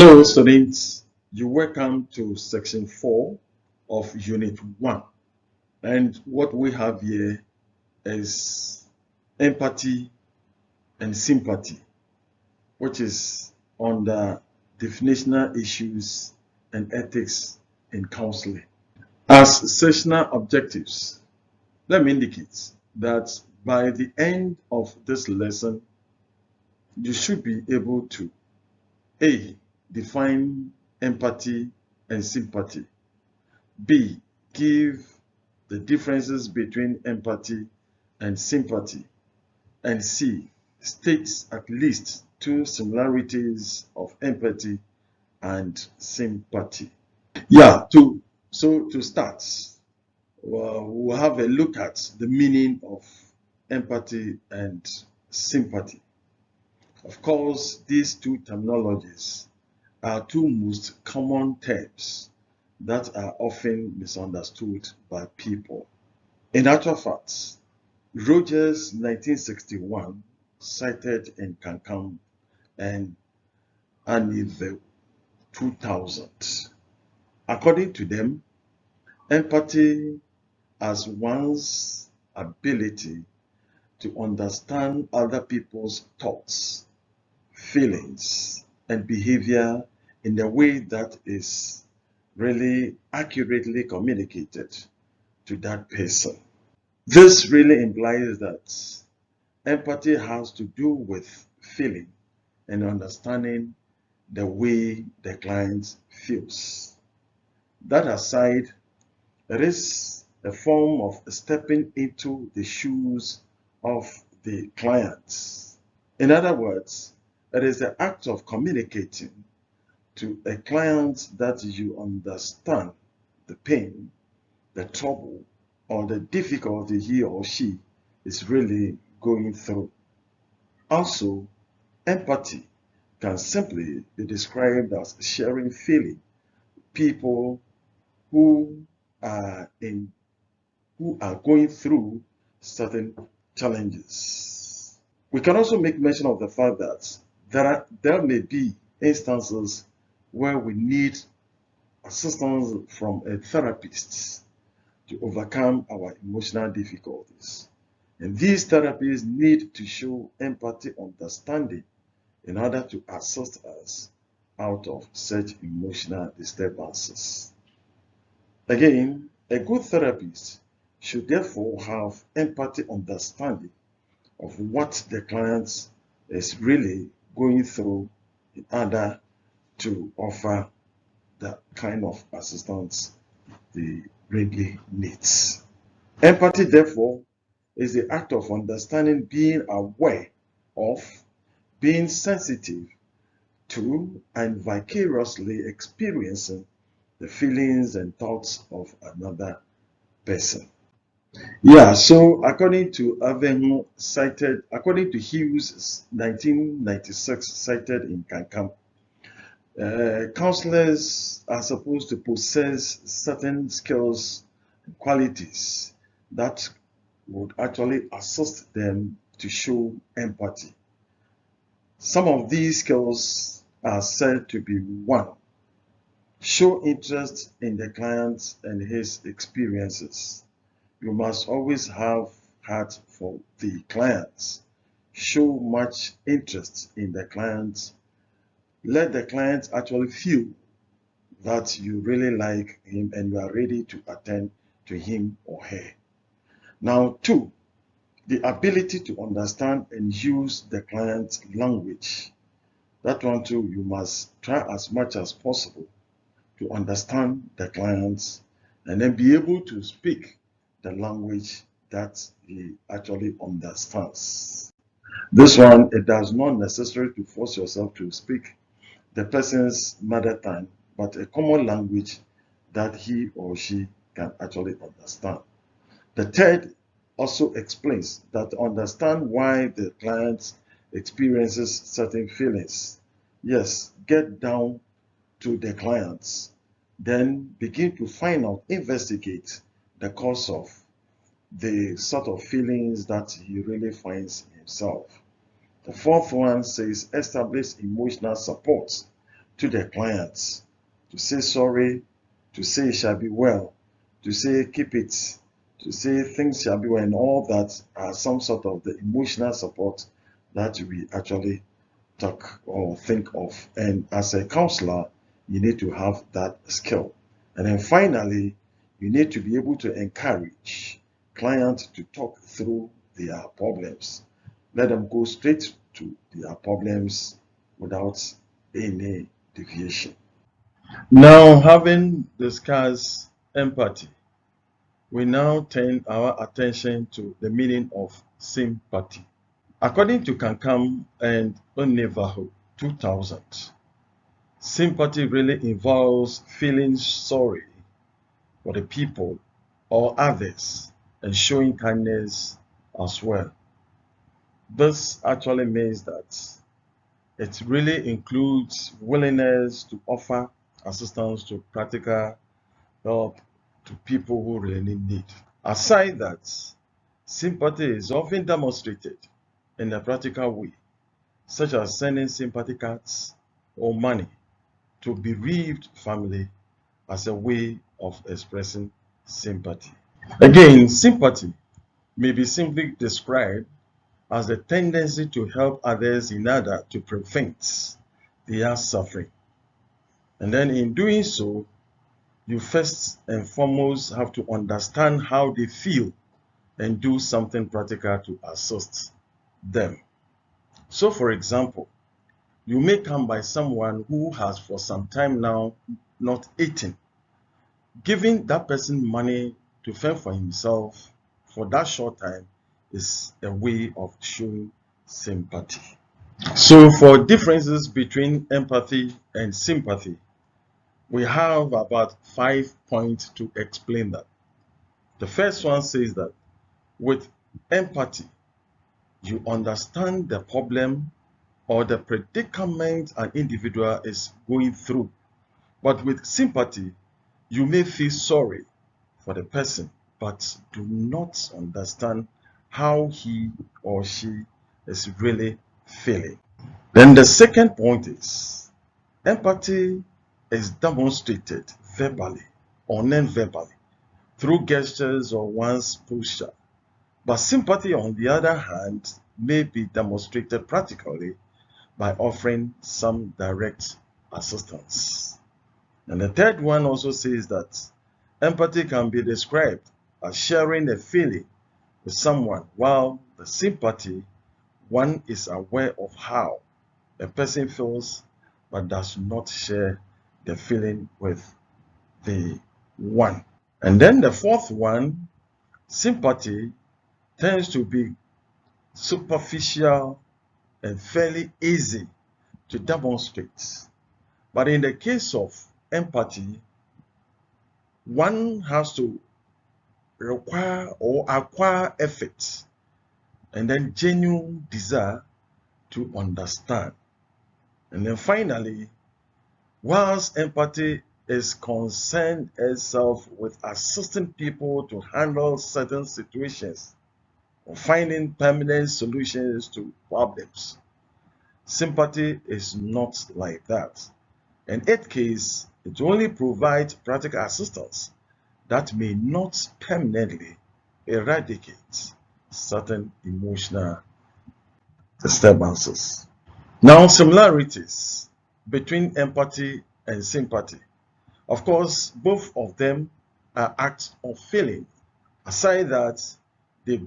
Hello, students. You're welcome to section 4 of unit 1. And what we have here is empathy and sympathy, which is under definitional issues and ethics in counseling. As sessional objectives, let me indicate that by the end of this lesson, you should be able to A. Define empathy and sympathy. B. Give the differences between empathy and sympathy. And C. State at least 2 similarities of empathy and sympathy. To start, we'll have a look at the meaning of empathy and sympathy. Of course, these two terminologies are two most common terms that are often misunderstood by people. In actual fact, Rogers 1961 cited in Cancun and Anivel 2000. According to them, empathy as one's ability to understand other people's thoughts, feelings, and behavior in a way that is really accurately communicated to that person. This really implies that empathy has to do with feeling and understanding the way the client feels. That aside, it is a form of stepping into the shoes of the client. In other words, it is the act of communicating to a client that you understand the pain, the trouble, or the difficulty he or she is really going through. Also, empathy can simply be described as sharing feeling with people who are going through certain challenges. We can also make mention of the fact that there may be instances where we need assistance from a therapist to overcome our emotional difficulties. And these therapies need to show empathy, understanding in order to assist us out of such emotional disturbances. Again, a good therapist should therefore have empathy, understanding of what the client is really going through in order to offer the kind of assistance they really needs. Empathy, therefore, is the act of understanding, being aware of, being sensitive to, and vicariously experiencing the feelings and thoughts of another person. So according to Hughes 1996 cited in Cancun, counselors are supposed to possess certain skills and qualities that would actually assist them to show empathy. Some of these skills are said to be: 1. Show interest in the client and his experiences. You must always have heart for the clients. Show much interest in the client. Let the client actually feel that you really like him and you are ready to attend to him or her. Now, 2, the ability to understand and use the client's language. That one too, you must try as much as possible to understand the clients and then be able to speak the language that he actually understands. This one, it does not necessarily to force yourself to speak the person's mother tongue, but a common language that he or she can actually understand. The third also explains that to understand why the client experiences certain feelings. Yes, get down to the clients, then begin to find out, investigate the cause of the sort of feelings that he really finds himself. The fourth one says establish emotional support to their clients, to say sorry, to say it shall be well, to say keep it, to say things shall be well, and all that are some sort of the emotional support that we actually talk or think of. And as a counselor, you need to have that skill. And then finally, you need to be able to encourage clients to talk through their problems. Let them go straight to their problems without any deviation. Now, having discussed empathy, we now turn our attention to the meaning of sympathy. According to Kankam and Onevaho 2000, sympathy really involves feeling sorry for the people or others and showing kindness as well. This actually means that it really includes willingness to offer assistance to practical help to people who really need. Aside that, sympathy is often demonstrated in a practical way, such as sending sympathy cards or money to bereaved family as a way of expressing sympathy. Again, sympathy may be simply described as the tendency to help others in order to prevent their suffering. And then in doing so, you first and foremost have to understand how they feel and do something practical to assist them. So, for example, you may come by someone who has for some time now not eaten. Giving that person money to fend for himself for that short time is a way of showing sympathy. So, for differences between empathy and sympathy, we have about 5 points to explain that. The first one says that with empathy, you understand the problem or the predicament an individual is going through. But with sympathy, you may feel sorry for the person, but do not understand how he or she is really feeling. Then the second point is empathy is demonstrated verbally or non-verbally through gestures or one's posture. But sympathy, on the other hand, may be demonstrated practically by offering some direct assistance. And the third one also says that empathy can be described as sharing a feeling with someone, while the sympathy, one is aware of how a person feels but does not share the feeling with the one. And then the fourth one, sympathy, tends to be superficial and fairly easy to demonstrate. But in the case of empathy, one has to require or acquire effort and then genuine desire to understand. And then finally, whilst empathy is concerned itself with assisting people to handle certain situations or finding permanent solutions to problems, sympathy is not like that. In its case, it only provides practical assistance that may not permanently eradicate certain emotional disturbances. Now, similarities between empathy and sympathy. Of course, both of them are acts of feeling. Aside that, they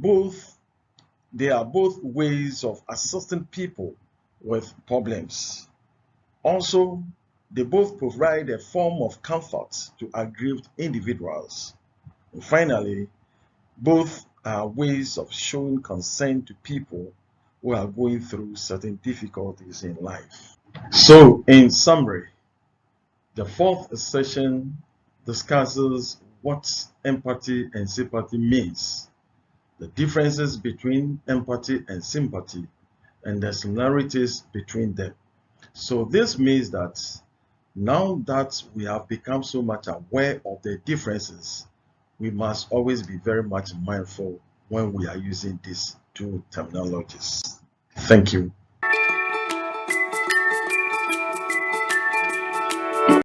are both ways of assisting people with problems. Also, they both provide a form of comfort to aggrieved individuals. And finally, both are ways of showing concern to people who are going through certain difficulties in life. So, in summary, the fourth session discusses what empathy and sympathy means, the differences between empathy and sympathy, and the similarities between them. So this means that now that we have become so much aware of the differences, we must always be very much mindful when we are using these two terminologies. Thank you.